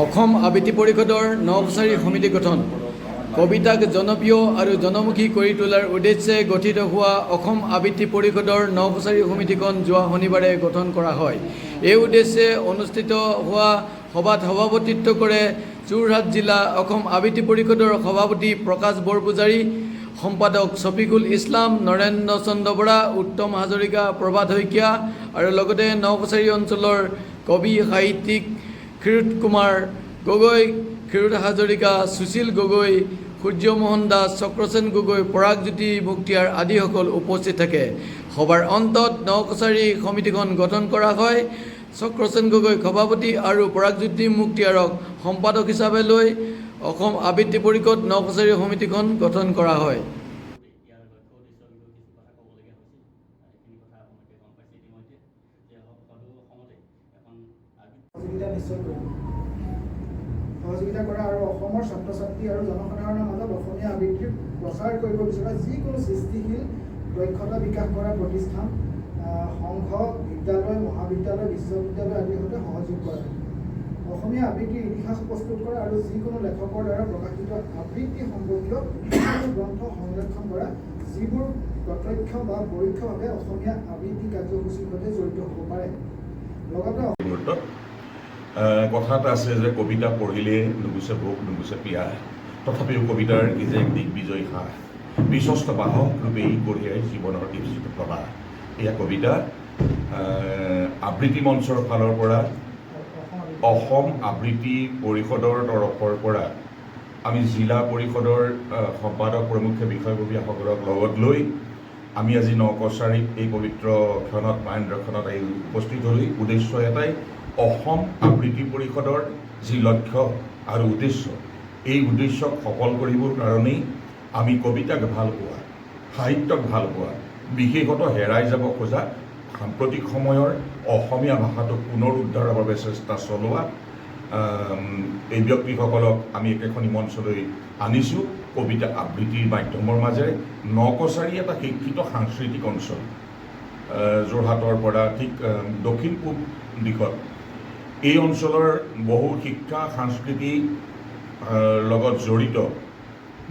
অসম আবৃত্তি পৰিষদৰ নৱচাৰী সমিতি গঠন। কবিতাক জনপ্ৰিয় আৰু জনমুখী কৰি তোলাৰ উদ্দেশ্যে গঠিত হোৱা অসম আবৃত্তি পৰিষদৰ নৱচাৰী সমিতিখন যোৱা শনিবাৰে গঠন কৰা হয়। এই উদ্দেশ্যে অনুষ্ঠিত হোৱা সভাত সভাপতিত্ব কৰে যোৰহাট জিলা অসম আবৃত্তি পৰিষদৰ সভাপতি প্ৰকাশ বৰপূজাৰী, সম্পাদক শফিকুল ইছলাম, নৰেন্দ্ৰ চন্দ্ৰ বৰা, উত্তম হাজৰিকা, প্ৰভাত শইকীয়া আৰু লগতে নৱচাৰী অঞ্চলৰ কবি সাহিত্যিক ক্ষীৰোদ কুমাৰ গগৈ, ক্ষীৰোদ হাজৰিকা, সুশীল গগৈ, সূৰ্যমোহন দাস, চক্ৰসেন গগৈ, পৰাগজ্যোতি মুক্তিয়াৰ আদিসকল উপস্থিত থাকে। সভাৰ অন্তত নৱচাৰী সমিতিখন গঠন কৰা হয়। চক্ৰসেন গগৈ সভাপতি আৰু পৰাগজ্যোতি মুক্তিয়াৰক সম্পাদক হিচাপে লৈ অসম আবৃত্তি পৰিষদ নৱচাৰী সমিতিখন গঠন কৰা হয়। সহযোগিতা কৰা আৰু অসমৰ ছাত্ৰ ছাত্ৰী আৰু জনসাধাৰণৰ মাজত অসমীয়া আবৃত্তিৰ প্ৰচাৰ কৰিব বিচৰা যিকোনো সৃষ্টিশীল দক্ষতা বিকাশ কৰা প্ৰতিষ্ঠান, সংঘ, বিদ্যালয়, মহাবিদ্যালয়, বিশ্ববিদ্যালয় আদিৰ সৈতে সহযোগ কৰা। অসমীয়া আবৃত্তিৰ ইতিহাস প্ৰস্তুত কৰা আৰু যিকোনো লেখকৰ দ্বাৰা প্ৰকাশিত আবৃত্তি সম্পৰ্কীয় গ্ৰন্থ সংৰক্ষণ কৰা, যিবোৰ প্ৰত্যক্ষ বা পৰোক্ষভাৱে অসমীয়া আবৃত্তি কাৰ্যসূচীৰ সৈতে জড়িত হ'ব পাৰে। লগতে কথা এটা আছে যে কবিতা পঢ়িলে নুগুচে ভোক, নুগুচে পিয়াহ, তথাপিও কবিতাৰ কি যে দিগ্বিজয় সাহ, বিশ্বস্ত বাহক ৰূপে ই কঢ়িয়াই জীৱনৰ দীপচিত প্ৰবাহ। এয়া কবিতা আবৃত্তি মঞ্চৰ ফালৰ পৰা অসম আবৃত্তি পৰিষদৰ তৰফৰ পৰা আমি জিলা পৰিষদৰ সম্পাদক প্ৰমুখ্য বিষয়ববীয়াসকলক লগত লৈ আমি আজি নকছাৰীত এই পবিত্ৰ ক্ষণত মহেন্দ্ৰক্ষণত আহি উপস্থিত হ'লো। উদ্দেশ্য এটাই, অসম আবৃত্তি পৰিষদৰ যি লক্ষ্য আৰু উদ্দেশ্য, এই উদ্দেশ্যক সফল কৰিবৰ কাৰণেই আমি কবিতাক ভাল পোৱা, সাহিত্যক ভাল পোৱা, বিশেষত হেৰাই যাব খোজা সাম্প্ৰতিক সময়ৰ অসমীয়া ভাষাটোক পুনৰুদ্ধাৰৰ বাবে চেষ্টা চলোৱা এই ব্যক্তিসকলক আমি একেখনি মঞ্চলৈ আনিছোঁ। কবিতা আবৃত্তিৰ মাধ্যমৰ মাজেৰে নকছাৰী এটা শিক্ষিত সাংস্কৃতিক অঞ্চল, যোৰহাটৰ পৰা ঠিক দক্ষিণ পূব দিশত। এই অঞ্চলৰ বহু শিক্ষা সংস্কৃতি লগত জড়িত,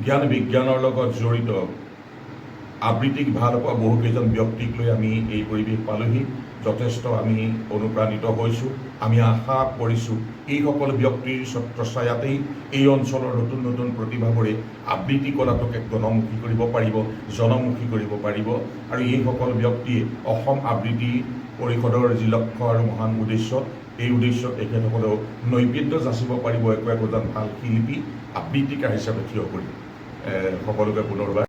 জ্ঞান বিজ্ঞানৰ লগত জড়িত, আবৃত্তিক ভাল পোৱা বহুকেইজন ব্যক্তিক লৈ আমি এই পৰিৱেশ পালোহি। যথেষ্ট আমি অনুপ্ৰাণিত হৈছোঁ। আমি আশা কৰিছোঁ এই সকলো ব্যক্তিৰ ছত্ৰছায়াতেই এই অঞ্চলৰ নতুন নতুন প্ৰতিভাবোৰে আবৃত্তি কলাটোক এক গণমুখী কৰিব পাৰিব, জনমুখী কৰিব পাৰিব। আৰু এই সকলো ব্যক্তিয়ে অসম আবৃত্তি পৰিষদৰ যি লক্ষ্য আৰু মহান উদ্দেশ্য, এই উদ্দেশ্যত তেখেতসকলেও নৈবেদ্য যাচিব পাৰিব একো একোজন ভাল শিল্পী আবৃত্তিকাৰ হিচাপে থিয় কৰি। সকলোকে পুনৰবাৰ